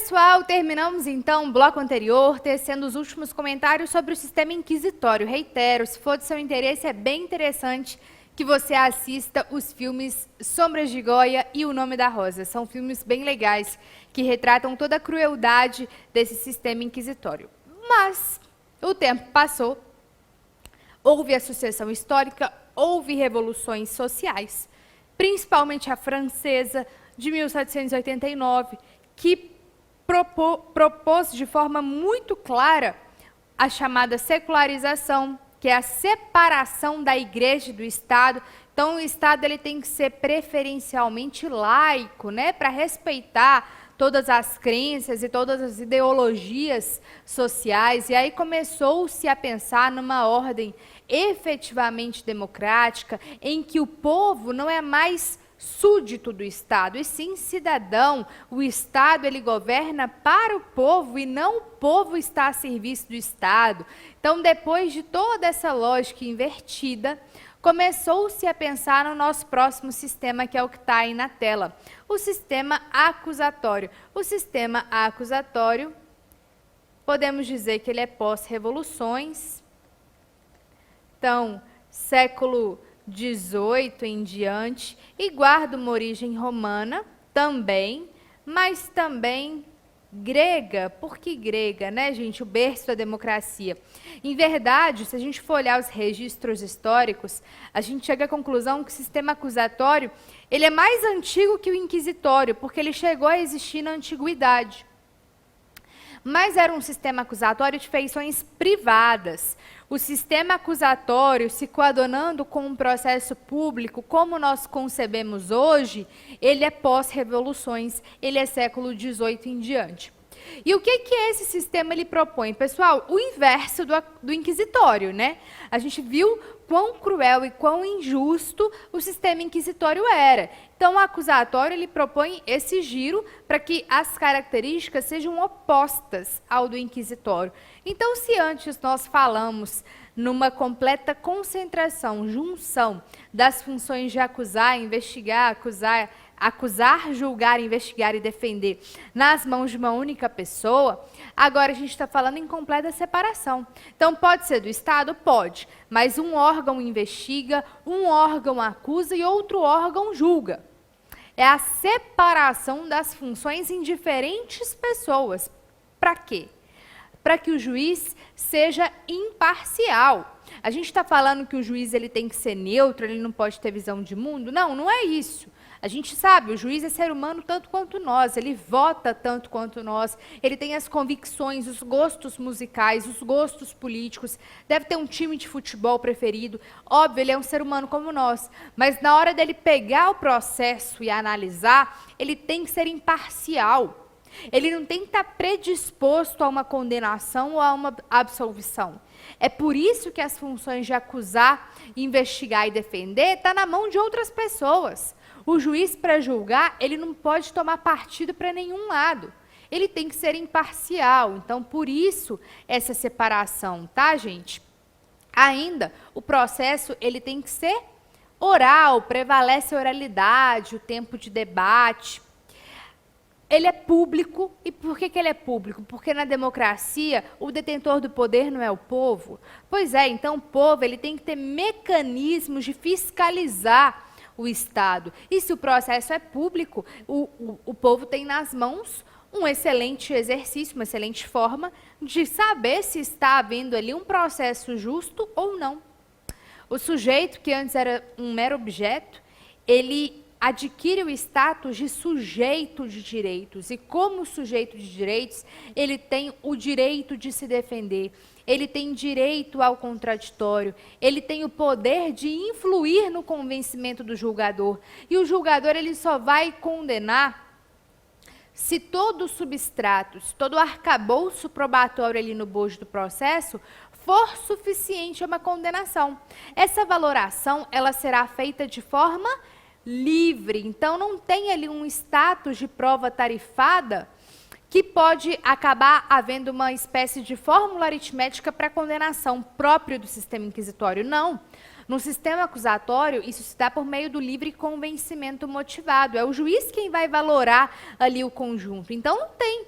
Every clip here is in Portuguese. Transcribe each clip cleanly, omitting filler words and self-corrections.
pessoal, terminamos então o bloco anterior, tecendo os últimos comentários sobre o sistema inquisitório. Reitero, se for de seu interesse, é bem interessante que você assista os filmes Sombras de Goya e O Nome da Rosa. São filmes bem legais, que retratam toda a crueldade desse sistema inquisitório. Mas o tempo passou, houve a sucessão histórica, houve revoluções sociais, principalmente a francesa, de 1789, que propôs de forma muito clara a chamada secularização, que é a separação da igreja e do Estado. Então, o Estado ele tem que ser preferencialmente laico, né, para respeitar todas as crenças e todas as ideologias sociais. E aí começou-se a pensar numa ordem efetivamente democrática, em que o povo não é mais súdito do Estado, e sim cidadão. O Estado ele governa para o povo e não o povo está a serviço do Estado. Então, depois de toda essa lógica invertida, começou-se a pensar no nosso próximo sistema, que é o que está aí na tela, o sistema acusatório. O sistema acusatório, podemos dizer que ele é pós-revoluções. Então, século XVIII em diante, e guarda uma origem romana também, mas também grega. Por que grega, né, gente? O berço da democracia. Em verdade, se a gente for olhar os registros históricos, a gente chega à conclusão que o sistema acusatório ele é mais antigo que o inquisitório, porque ele chegou a existir na antiguidade. Mas era um sistema acusatório de feições privadas. O sistema acusatório, se coadunando com um processo público, como nós concebemos hoje, ele é pós-revoluções, ele é século XVIII em diante. E o que esse sistema ele propõe? Pessoal, o inverso do inquisitório, né? A gente viu quão cruel e quão injusto o sistema inquisitório era. Então, o acusatório ele propõe esse giro para que as características sejam opostas ao do inquisitório. Então, se antes nós falamos numa completa concentração, junção das funções de acusar, investigar, acusar, julgar, investigar e defender nas mãos de uma única pessoa, agora a gente está falando em completa separação. Então, pode ser do Estado? Pode, mas um órgão investiga, um órgão acusa e outro órgão julga. É a separação das funções em diferentes pessoas. Para quê? Para que o juiz seja imparcial. A gente está falando que o juiz ele tem que ser neutro, ele não pode ter visão de mundo? Não, não é isso. A gente sabe, o juiz é ser humano tanto quanto nós, ele vota tanto quanto nós, ele tem as convicções, os gostos musicais, os gostos políticos, deve ter um time de futebol preferido. Óbvio, ele é um ser humano como nós, mas na hora dele pegar o processo e analisar, ele tem que ser imparcial. Ele não tem que estar predisposto a uma condenação ou a uma absolvição. É por isso que as funções de acusar, investigar e defender estão na mão de outras pessoas. O juiz, para julgar, ele não pode tomar partido para nenhum lado. Ele tem que ser imparcial. Então, por isso, essa separação, tá, gente? Ainda, o processo ele tem que ser oral, prevalece a oralidade, o tempo de debate. Ele é público. E por que ele é público? Porque na democracia, o detentor do poder não é o povo. Pois é, então o povo ele tem que ter mecanismos de fiscalizar o Estado. E se o processo é público, o povo tem nas mãos um excelente exercício, uma excelente forma de saber se está havendo ali um processo justo ou não. O sujeito, que antes era um mero objeto, ele adquire o status de sujeito de direitos. E como sujeito de direitos, ele tem o direito de se defender, ele tem direito ao contraditório, ele tem o poder de influir no convencimento do julgador. E o julgador ele só vai condenar se todo o substrato, se todo o arcabouço probatório ali no bojo do processo for suficiente a uma condenação. Essa valoração ela será feita de forma livre, então não tem ali um status de prova tarifada que pode acabar havendo uma espécie de fórmula aritmética para condenação próprio do sistema inquisitório. Não. No sistema acusatório, isso se dá por meio do livre convencimento motivado. É o juiz quem vai valorar ali o conjunto. Então, não tem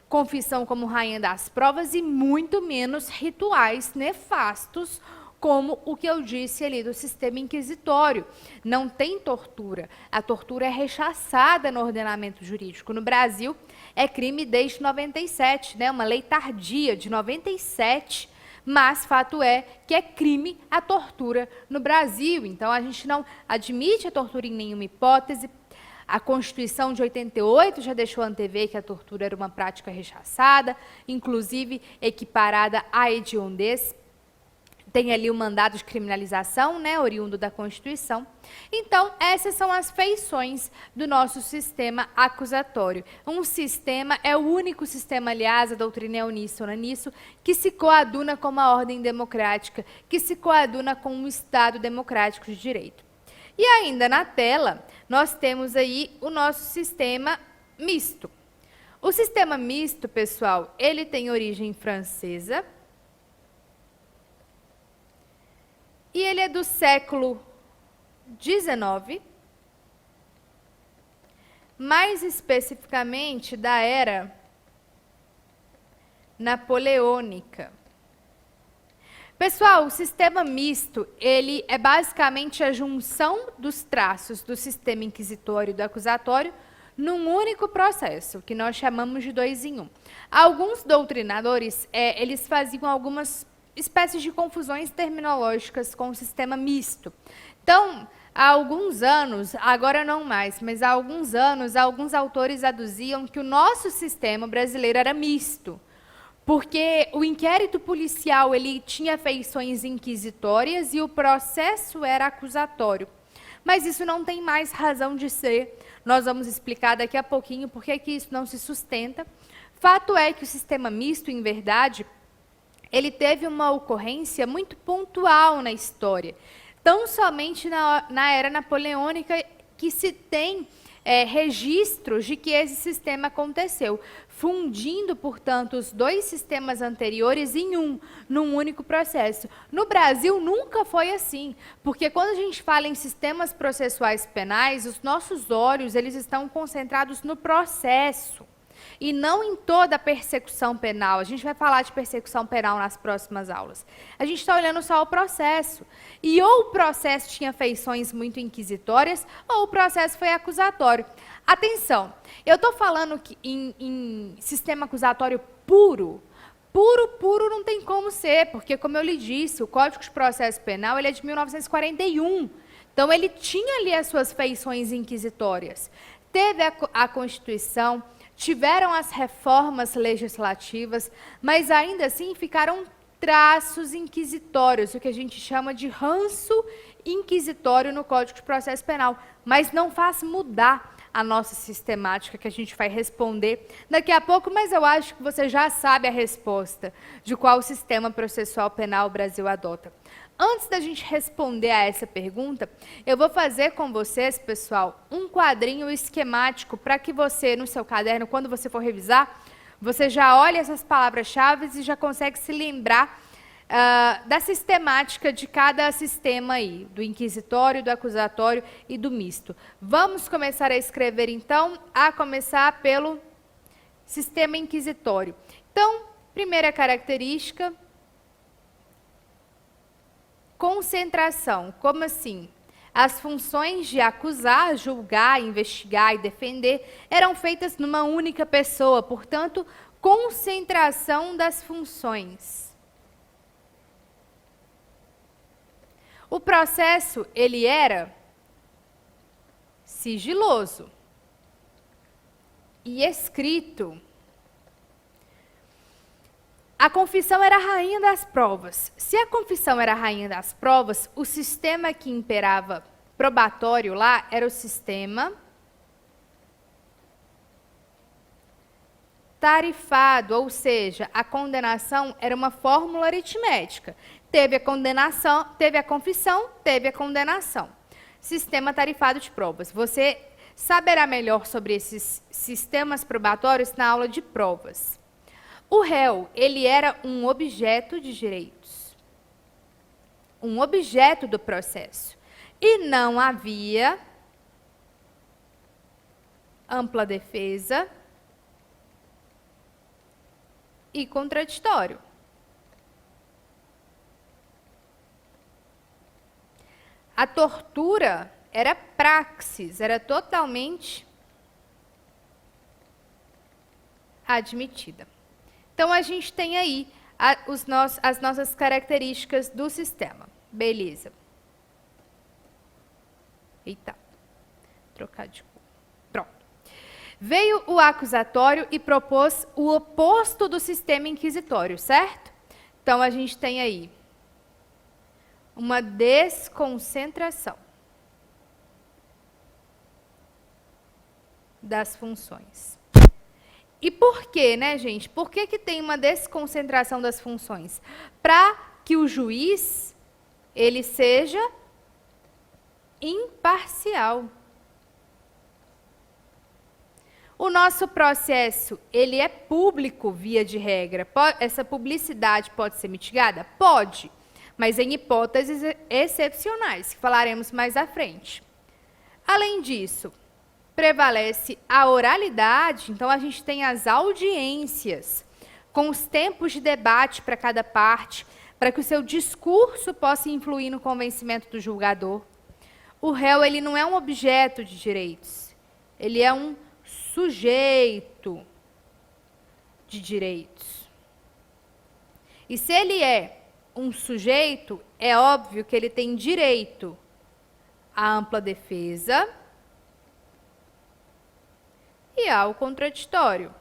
confissão como rainha das provas e muito menos rituais nefastos, como o que eu disse ali do sistema inquisitório. Não tem tortura. A tortura é rechaçada no ordenamento jurídico. No Brasil, é crime desde 97, né? Uma lei tardia de 97, mas fato é que é crime a tortura no Brasil. Então, a gente não admite a tortura em nenhuma hipótese. A Constituição de 88 já deixou antever que a tortura era uma prática rechaçada, inclusive equiparada à hediondez. Tem ali o mandado de criminalização, né, oriundo da Constituição. Então, essas são as feições do nosso sistema acusatório. Um sistema é o único sistema, aliás, a doutrina é uníssona nisso, que se coaduna com uma ordem democrática, que se coaduna com um Estado democrático de direito. E ainda na tela, nós temos aí o nosso sistema misto. O sistema misto, pessoal, ele tem origem francesa, e ele é do século XIX, mais especificamente da era napoleônica. Pessoal, o sistema misto, ele é basicamente a junção dos traços do sistema inquisitório e do acusatório num único processo, que nós chamamos de 2 em 1. Alguns doutrinadores, eles faziam algumas espécies de confusões terminológicas com o sistema misto. Então, há alguns anos, agora não mais, mas há alguns anos, alguns autores aduziam que o nosso sistema brasileiro era misto, porque o inquérito policial ele tinha feições inquisitórias e o processo era acusatório. Mas isso não tem mais razão de ser. Nós vamos explicar daqui a pouquinho por que isso não se sustenta. Fato é que o sistema misto, em verdade, ele teve uma ocorrência muito pontual na história. Tão somente na era napoleônica que se tem registros de que esse sistema aconteceu, fundindo, portanto, os 2 sistemas anteriores num único processo. No Brasil, nunca foi assim, porque quando a gente fala em sistemas processuais penais, os nossos olhos eles estão concentrados no processo, e não em toda a persecução penal. A gente vai falar de persecução penal nas próximas aulas. A gente está olhando só o processo. E ou o processo tinha feições muito inquisitórias, ou o processo foi acusatório. Atenção, eu estou falando que em sistema acusatório puro, puro não tem como ser, porque, como eu lhe disse, o Código de Processo Penal ele é de 1941. Então, ele tinha ali as suas feições inquisitórias. Teve a Constituição, tiveram as reformas legislativas, mas ainda assim ficaram traços inquisitórios, o que a gente chama de ranço inquisitório no Código de Processo Penal, mas não faz mudar a nossa sistemática, que a gente vai responder daqui a pouco, mas eu acho que você já sabe a resposta de qual sistema processual penal o Brasil adota. Antes da gente responder a essa pergunta, eu vou fazer com vocês, pessoal, um quadrinho esquemático para que você, no seu caderno, quando você for revisar, você já olhe essas palavras-chave e já consegue se lembrar da sistemática de cada sistema aí, do inquisitório, do acusatório e do misto. Vamos começar a escrever, então, a começar pelo sistema inquisitório. Então, primeira característica, concentração. Como assim? As funções de acusar, julgar, investigar e defender eram feitas numa única pessoa, portanto, concentração das funções. O processo, ele era sigiloso e escrito. A confissão era a rainha das provas. Se a confissão era a rainha das provas, o sistema que imperava probatório lá era o sistema tarifado, ou seja, a condenação era uma fórmula aritmética. Teve a condenação, teve a confissão, teve a condenação. Sistema tarifado de provas. Você saberá melhor sobre esses sistemas probatórios na aula de provas. O réu, ele era um objeto de direitos, um objeto do processo. E não havia ampla defesa e contraditório. A tortura era praxis, era totalmente admitida. Então, a gente tem aí as nossas características do sistema. Beleza. Eita. Trocar de cor. Pronto. Veio o acusatório e propôs o oposto do sistema inquisitório, certo? Então, a gente tem aí uma desconcentração das funções. E por quê, né, gente? Por que que tem uma desconcentração das funções? Para que o juiz, ele seja imparcial. O nosso processo, ele é público, via de regra. Essa publicidade pode ser mitigada? Pode, mas em hipóteses excepcionais, que falaremos mais à frente. Além disso, prevalece a oralidade, então a gente tem as audiências, com os tempos de debate para cada parte, para que o seu discurso possa influir no convencimento do julgador. O réu, ele não é um objeto de direitos, ele é um sujeito de direitos. E se ele é um sujeito, é óbvio que ele tem direito à ampla defesa e ao contraditório.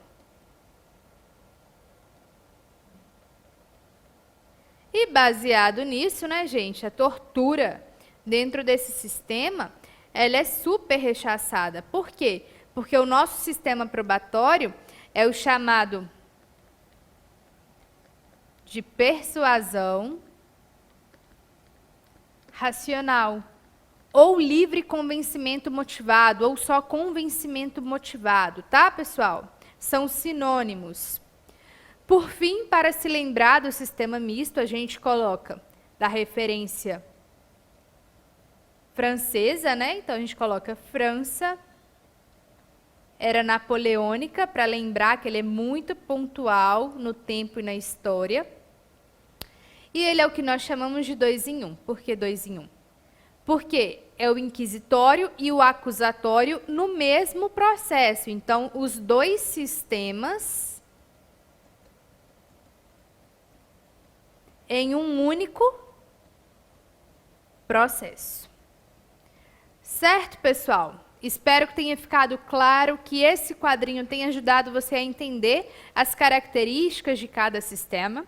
E baseado nisso, né, gente, a tortura dentro desse sistema, ela é super rechaçada. Por quê? Porque o nosso sistema probatório é o chamado de persuasão racional, ou livre convencimento motivado, ou só convencimento motivado, tá, pessoal? São sinônimos. Por fim, para se lembrar do sistema misto, a gente coloca da referência francesa, né? Então, a gente coloca França, era napoleônica, para lembrar que ele é muito pontual no tempo e na história. E ele é o que nós chamamos de 2 em 1. Por que 2 em 1? Porque é o inquisitório e o acusatório no mesmo processo. Então, os dois sistemas em um único processo. Certo, pessoal? Espero que tenha ficado claro, que esse quadrinho tenha ajudado você a entender as características de cada sistema.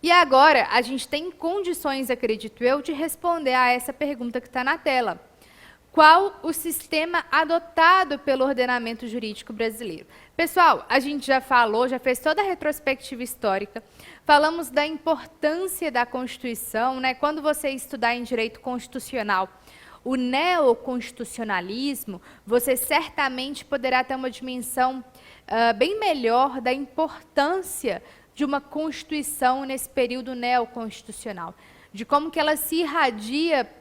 E agora, a gente tem condições, acredito eu, de responder a essa pergunta que está na tela. Qual o sistema adotado pelo ordenamento jurídico brasileiro? Pessoal, a gente já falou, já fez toda a retrospectiva histórica, falamos da importância da Constituição, né? Quando você estudar em direito constitucional, o neoconstitucionalismo, você certamente poderá ter uma dimensão bem melhor da importância de uma Constituição nesse período neoconstitucional, de como que ela se irradia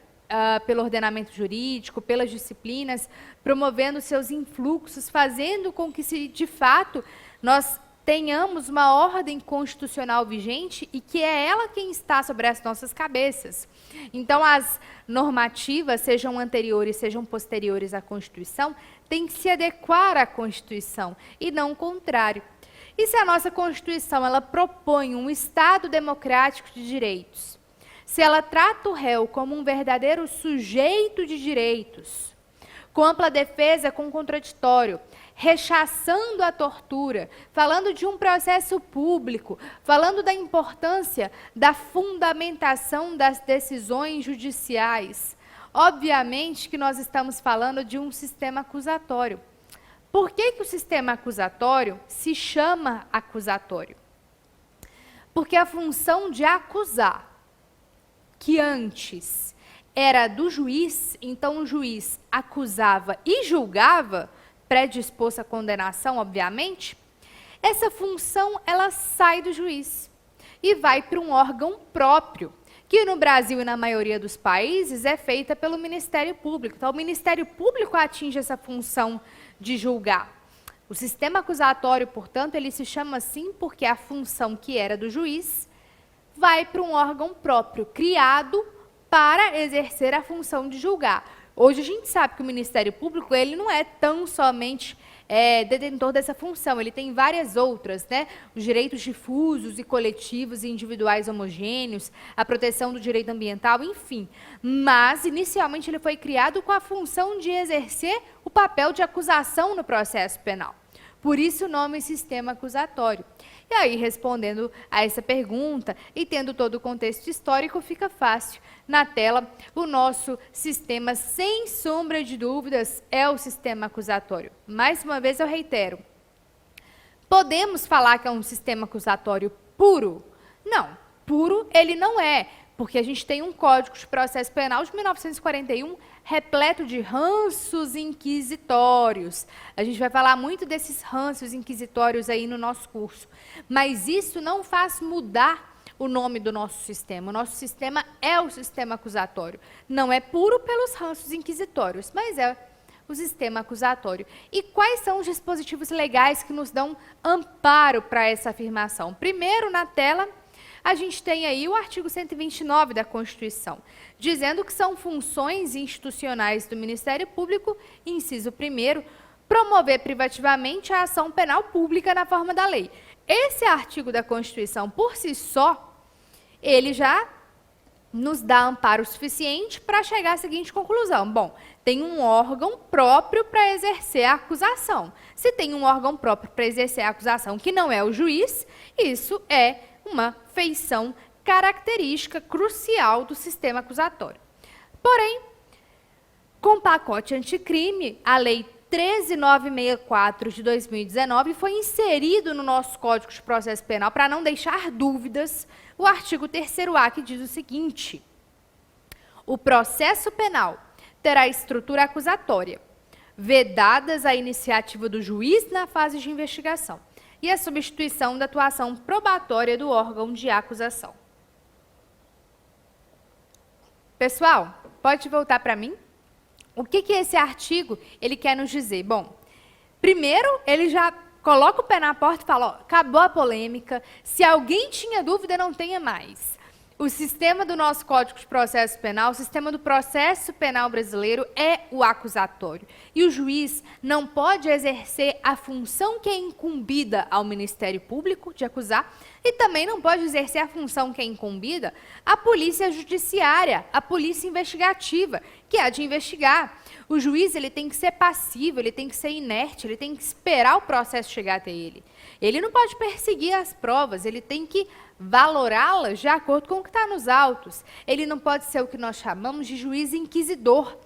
pelo ordenamento jurídico, pelas disciplinas, promovendo seus influxos, fazendo com que, de fato, nós tenhamos uma ordem constitucional vigente e que é ela quem está sobre as nossas cabeças. Então, as normativas, sejam anteriores, sejam posteriores à Constituição, têm que se adequar à Constituição e não o contrário. E se a nossa Constituição ela propõe um Estado democrático de direitos, se ela trata o réu como um verdadeiro sujeito de direitos, com ampla defesa, com contraditório, rechaçando a tortura, falando de um processo público, falando da importância da fundamentação das decisões judiciais, obviamente que nós estamos falando de um sistema acusatório. Por que que o sistema acusatório se chama acusatório? Porque a função de acusar, que antes era do juiz, então o juiz acusava e julgava, predisposto à condenação, obviamente, essa função ela sai do juiz e vai para um órgão próprio, que no Brasil e na maioria dos países é feita pelo Ministério Público. Então, o Ministério Público atinge essa função de julgar. O sistema acusatório, portanto, ele se chama assim porque a função que era do juiz vai para um órgão próprio, criado para exercer a função de julgar. Hoje a gente sabe que o Ministério Público ele não é tão somente detentor dessa função, ele tem várias outras, né? Os direitos difusos e coletivos e individuais homogêneos, a proteção do direito ambiental, enfim. Mas, inicialmente, ele foi criado com a função de exercer o papel de acusação no processo penal. Por isso o nome sistema acusatório. E aí, respondendo a essa pergunta e tendo todo o contexto histórico, fica fácil. Na tela, o nosso sistema, sem sombra de dúvidas, é o sistema acusatório. Mais uma vez eu reitero, podemos falar que é um sistema acusatório puro? Não, puro ele não é, porque a gente tem um Código de Processo Penal de 1941 repleto de ranços inquisitórios. A gente vai falar muito desses ranços inquisitórios aí no nosso curso. Mas isso não faz mudar o nome do nosso sistema. O nosso sistema é o sistema acusatório. Não é puro pelos ranços inquisitórios, mas é o sistema acusatório. E quais são os dispositivos legais que nos dão amparo para essa afirmação? Primeiro, na tela, a gente tem aí o artigo 129 da Constituição, dizendo que são funções institucionais do Ministério Público, inciso 1º, promover privativamente a ação penal pública na forma da lei. Esse artigo da Constituição, por si só, ele já nos dá amparo suficiente para chegar à seguinte conclusão. Bom, tem um órgão próprio para exercer a acusação. Se tem um órgão próprio para exercer a acusação que não é o juiz, isso é uma feição característica crucial do sistema acusatório. Porém, com o pacote anticrime, a Lei 13.964 de 2019 foi inserido no nosso Código de Processo Penal, para não deixar dúvidas, o artigo 3º-A, que diz o seguinte: o processo penal terá estrutura acusatória, vedadas a iniciativa do juiz na fase de investigação e a substituição da atuação probatória do órgão de acusação. Pessoal, pode voltar para mim? O que esse artigo ele quer nos dizer? Bom, primeiro, ele já coloca o pé na porta e fala, ó, acabou a polêmica, se alguém tinha dúvida, não tenha mais. O sistema do nosso Código de Processo Penal, o sistema do processo penal brasileiro é o acusatório. E o juiz não pode exercer a função que é incumbida ao Ministério Público de acusar e também não pode exercer a função que é incumbida à Polícia Judiciária, à Polícia Investigativa, que é a de investigar. O juiz ele tem que ser passivo, ele tem que ser inerte, ele tem que esperar o processo chegar até ele. Ele não pode perseguir as provas, ele tem que valorá-las de acordo com o que está nos autos. Ele não pode ser o que nós chamamos de juiz inquisidor.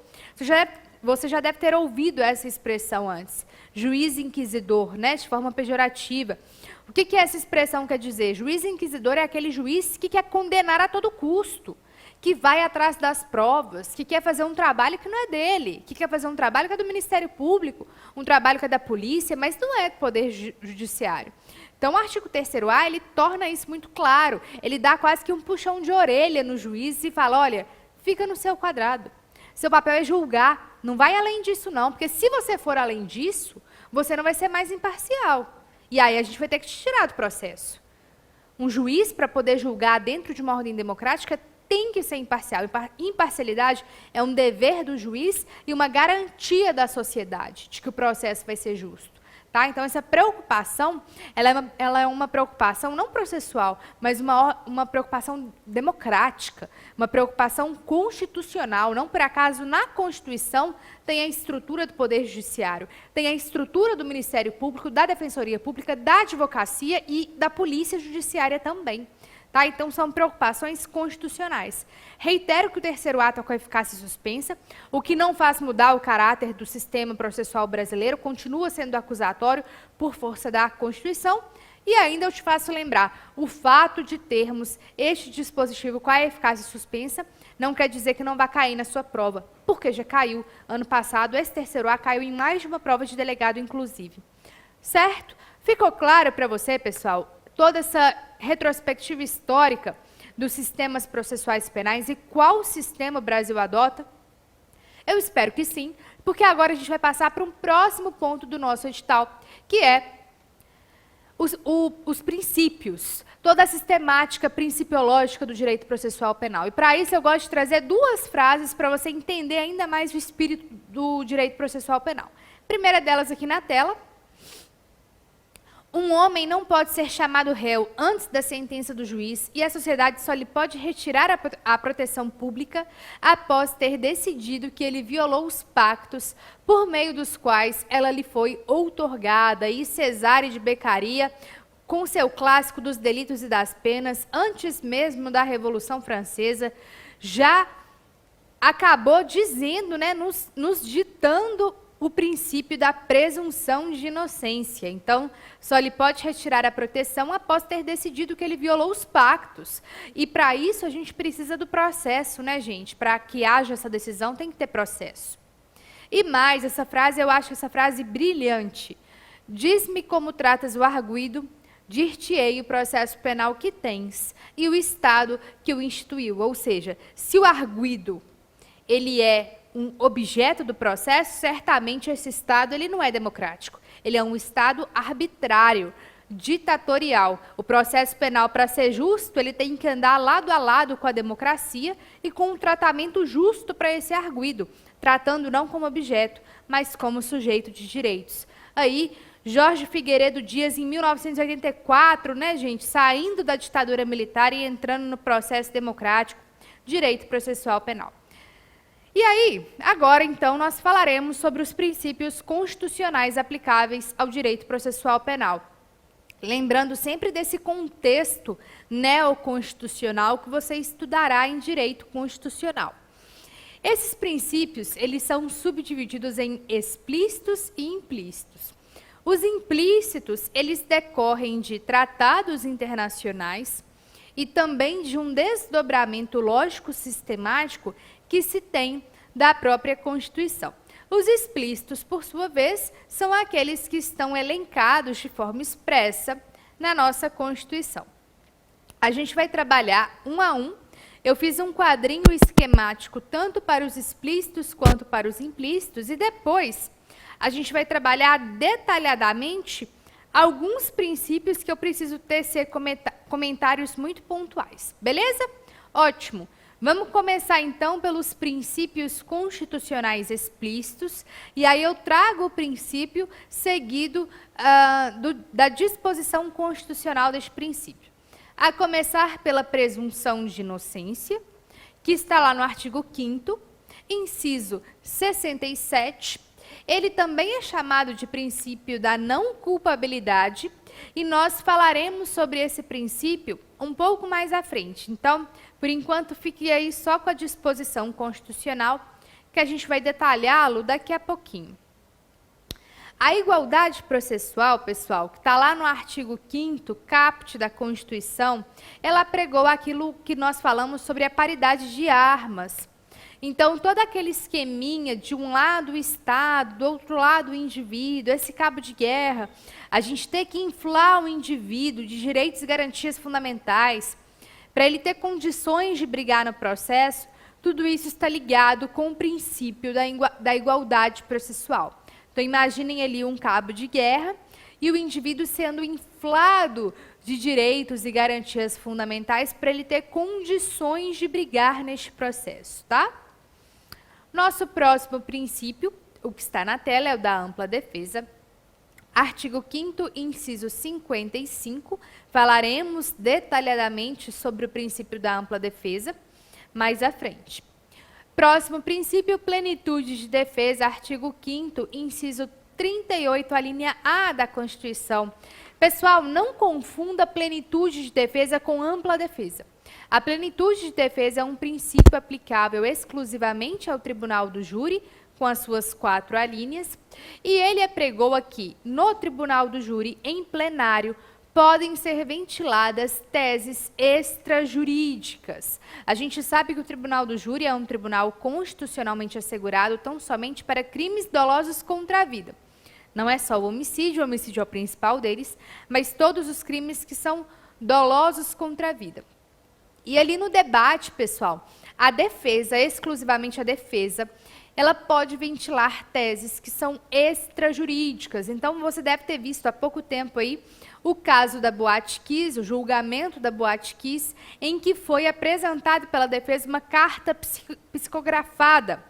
Você já deve ter ouvido essa expressão antes. Juiz inquisidor, né, de forma pejorativa. O que essa expressão quer dizer? Juiz inquisidor é aquele juiz que quer condenar a todo custo, que vai atrás das provas, que quer fazer um trabalho que não é dele, que quer fazer um trabalho que é do Ministério Público, um trabalho que é da polícia, mas não é do Poder Judiciário. Então, o artigo 3º-A, ele torna isso muito claro. Ele dá quase que um puxão de orelha no juiz e fala, olha, fica no seu quadrado. Seu papel é julgar, não vai além disso não, porque se você for além disso, você não vai ser mais imparcial. E aí a gente vai ter que te tirar do processo. Um juiz, para poder julgar dentro de uma ordem democrática, tem que ser imparcial. Imparcialidade é um dever do juiz e uma garantia da sociedade de que o processo vai ser justo. Tá? Então, essa preocupação, ela é uma preocupação não processual, mas uma preocupação democrática, uma preocupação constitucional. Não por acaso, na Constituição, tem a estrutura do Poder Judiciário, tem a estrutura do Ministério Público, da Defensoria Pública, da Advocacia e da Polícia Judiciária também. Tá? Então, são preocupações constitucionais. Reitero que o 3º-A está com a eficácia suspensa, o que não faz mudar o caráter do sistema processual brasileiro, continua sendo acusatório por força da Constituição. E ainda eu te faço lembrar, o fato de termos este dispositivo com a eficácia suspensa não quer dizer que não vai cair na sua prova, porque já caiu. Ano passado, esse 3º-A caiu em mais de uma prova de delegado, inclusive. Certo? Ficou claro para você, pessoal, toda essa retrospectiva histórica dos sistemas processuais penais e qual sistema o Brasil adota? Eu espero que sim, porque agora a gente vai passar para um próximo ponto do nosso edital, que é os princípios, toda a sistemática principiológica do direito processual penal. E para isso eu gosto de trazer duas frases para você entender ainda mais o espírito do direito processual penal. A primeira delas aqui na tela. Um homem não pode ser chamado réu antes da sentença do juiz e a sociedade só lhe pode retirar a proteção pública após ter decidido que ele violou os pactos por meio dos quais ela lhe foi outorgada. E Cesare de Beccaria, com seu clássico dos delitos e das penas, antes mesmo da Revolução Francesa, já acabou dizendo, né, nos ditando o princípio da presunção de inocência. Então, só lhe pode retirar a proteção após ter decidido que ele violou os pactos. E para isso a gente precisa do processo, né, gente? Para que haja essa decisão tem que ter processo. E mais, essa frase, eu acho essa frase brilhante. Diz-me como tratas o arguido, dir-te-ei o processo penal que tens e o Estado que o instituiu. Ou seja, se o arguido ele é um objeto do processo, certamente esse Estado ele não é democrático. Ele é um Estado arbitrário, ditatorial. O processo penal, para ser justo, ele tem que andar lado a lado com a democracia e com um tratamento justo para esse arguido, tratando não como objeto, mas como sujeito de direitos. Aí, Jorge Figueiredo Dias, em 1984, né, gente, saindo da ditadura militar e entrando no processo democrático, direito processual penal. E aí, agora então, nós falaremos sobre os princípios constitucionais aplicáveis ao direito processual penal. Lembrando sempre desse contexto neoconstitucional que você estudará em direito constitucional. Esses princípios, eles são subdivididos em explícitos e implícitos. Os implícitos, eles decorrem de tratados internacionais e também de um desdobramento lógico-sistemático que se tem da própria Constituição. Os explícitos, por sua vez, são aqueles que estão elencados de forma expressa na nossa Constituição. A gente vai trabalhar um a um. Eu fiz um quadrinho esquemático tanto para os explícitos quanto para os implícitos e depois a gente vai trabalhar detalhadamente alguns princípios que eu preciso tecer comentários muito pontuais. Beleza? Ótimo. Vamos começar, então, pelos princípios constitucionais explícitos, e aí eu trago o princípio seguido da disposição constitucional deste princípio. A começar pela presunção de inocência, que está lá no artigo 5º, inciso 67. Ele também é chamado de princípio da não culpabilidade, e nós falaremos sobre esse princípio um pouco mais à frente. Então, por enquanto, fique aí só com a disposição constitucional, que a gente vai detalhá-lo daqui a pouquinho. A igualdade processual, pessoal, que está lá no artigo 5º, caput da Constituição, ela pregou aquilo que nós falamos sobre a paridade de armas. Então, todo aquele esqueminha de um lado o Estado, do outro lado o indivíduo, esse cabo de guerra, a gente tem que inflar o indivíduo de direitos e garantias fundamentais, para ele ter condições de brigar no processo, tudo isso está ligado com o princípio da igualdade processual. Então, imaginem ali um cabo de guerra e o indivíduo sendo inflado de direitos e garantias fundamentais para ele ter condições de brigar neste processo, tá? Nosso próximo princípio, o que está na tela, é o da ampla defesa. Artigo 5º, inciso 55, falaremos detalhadamente sobre o princípio da ampla defesa mais à frente. Próximo princípio, plenitude de defesa, artigo 5º, inciso 38, a linha A da Constituição. Pessoal, não confunda plenitude de defesa com ampla defesa. A plenitude de defesa é um princípio aplicável exclusivamente ao Tribunal do Júri, com as suas 4 alíneas, e ele apregou aqui, no Tribunal do Júri, em plenário, podem ser ventiladas teses extrajurídicas. A gente sabe que o Tribunal do Júri é um tribunal constitucionalmente assegurado tão somente para crimes dolosos contra a vida. Não é só o homicídio é o principal deles, mas todos os crimes que são dolosos contra a vida. E ali no debate, pessoal, a defesa, exclusivamente a defesa, ela pode ventilar teses que são extrajurídicas. Então, você deve ter visto há pouco tempo aí o caso da Boate Kiss, o julgamento da Boate Kiss, em que foi apresentada pela defesa uma carta psicografada.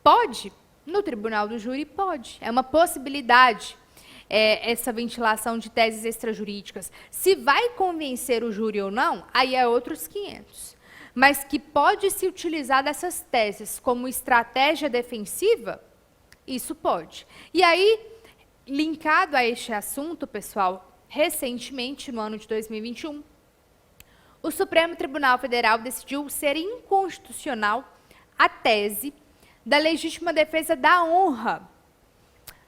Pode? No tribunal do júri, pode. É uma possibilidade, essa ventilação de teses extrajurídicas. Se vai convencer o júri ou não, aí é outros 500. Mas que pode se utilizar dessas teses como estratégia defensiva, isso pode. E aí, linkado a este assunto, pessoal, recentemente, no ano de 2021, o Supremo Tribunal Federal decidiu ser inconstitucional a tese da legítima defesa da honra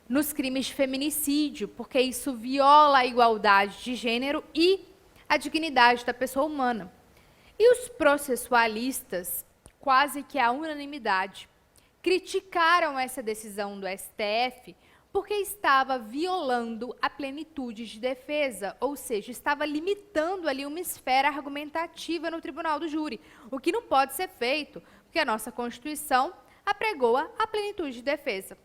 nos crimes de feminicídio, porque isso viola a igualdade de gênero e a dignidade da pessoa humana. E os processualistas, quase que à unanimidade, criticaram essa decisão do STF porque estava violando a plenitude de defesa, ou seja, estava limitando ali uma esfera argumentativa no tribunal do júri, o que não pode ser feito, porque a nossa Constituição apregoa a plenitude de defesa.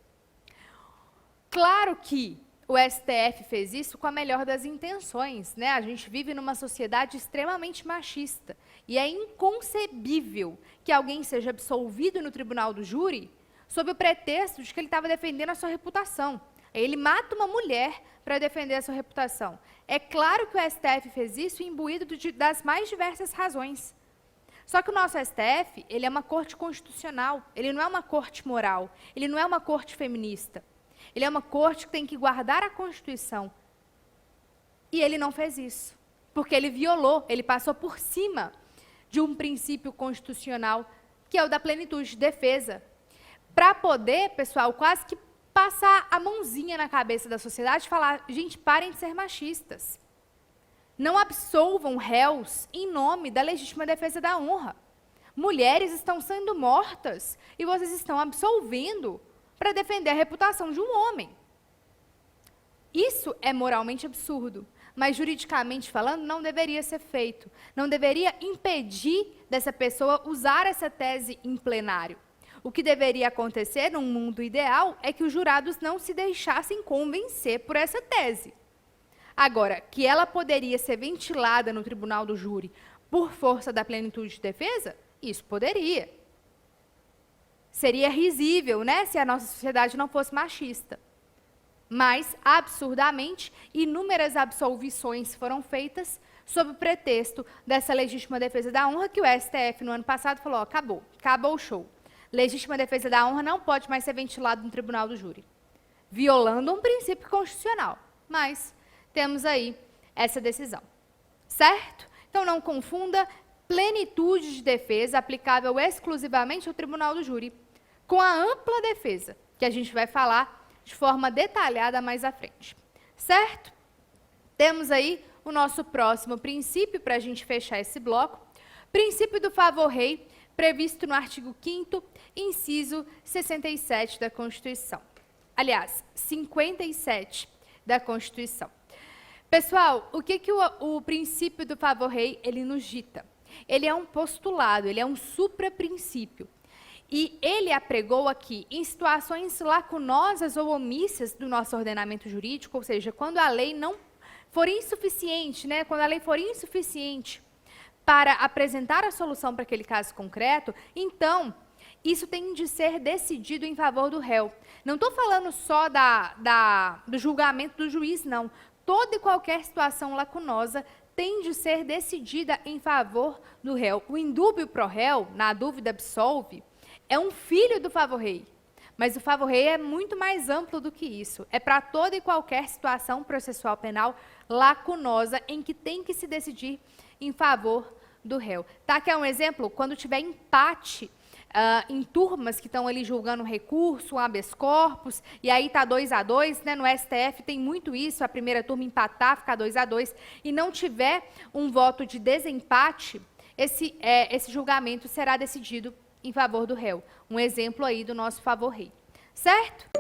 Claro que o STF fez isso com a melhor das intenções, né? A gente vive numa sociedade extremamente machista e é inconcebível que alguém seja absolvido no tribunal do júri sob o pretexto de que ele estava defendendo a sua reputação. Ele mata uma mulher para defender a sua reputação. É claro que o STF fez isso imbuído das mais diversas razões. Só que o nosso STF, ele é uma corte constitucional, ele não é uma corte moral, ele não é uma corte feminista. Ele é uma corte que tem que guardar a Constituição. E ele não fez isso, porque ele violou, ele passou por cima de um princípio constitucional, que é o da plenitude de defesa, para poder, pessoal, quase que passar a mãozinha na cabeça da sociedade e falar, gente, parem de ser machistas. Não absolvam réus em nome da legítima defesa da honra. Mulheres estão sendo mortas e vocês estão absolvendo para defender a reputação de um homem. Isso é moralmente absurdo, mas juridicamente falando não deveria ser feito. Não deveria impedir dessa pessoa usar essa tese em plenário. O que deveria acontecer num mundo ideal é que os jurados não se deixassem convencer por essa tese. Agora, que ela poderia ser ventilada no tribunal do júri por força da plenitude de defesa, isso poderia. Seria risível, né, se a nossa sociedade não fosse machista. Mas, absurdamente, inúmeras absolvições foram feitas sob o pretexto dessa legítima defesa da honra, que o STF, no ano passado, falou, ó, acabou o show. Legítima defesa da honra não pode mais ser ventilado no tribunal do júri, violando um princípio constitucional. Mas temos aí essa decisão, certo? Então, não confunda plenitude de defesa aplicável exclusivamente ao tribunal do júri, com a ampla defesa, que a gente vai falar de forma detalhada mais à frente. Certo? Temos aí o nosso próximo princípio para a gente fechar esse bloco. Princípio do favor rei, previsto no artigo 5º, inciso 67 da Constituição. Aliás, 57 da Constituição. Pessoal, o que o princípio do favor rei ele nos dita? Ele é um postulado, ele é um supraprincípio. E ele apregou aqui em situações lacunosas ou omissas do nosso ordenamento jurídico, ou seja, quando a lei não for insuficiente, né, quando a lei for insuficiente para apresentar a solução para aquele caso concreto, então, isso tem de ser decidido em favor do réu. Não estou falando só do julgamento do juiz, não. Toda e qualquer situação lacunosa tem de ser decidida em favor do réu. O indúbio pro réu, na dúvida absolve, é um filho do favor rei. Mas o favor rei é muito mais amplo do que isso. É para toda e qualquer situação processual penal lacunosa em que tem que se decidir em favor do réu. Tá? Que é um exemplo, quando tiver empate em turmas que estão ali julgando um recurso, um habeas corpus, e aí está 2-2, né? No STF tem muito isso, a primeira turma empatar, ficar 2-2, e não tiver um voto de desempate, esse julgamento será decidido em favor do réu. Um exemplo aí do nosso favor rei. Certo?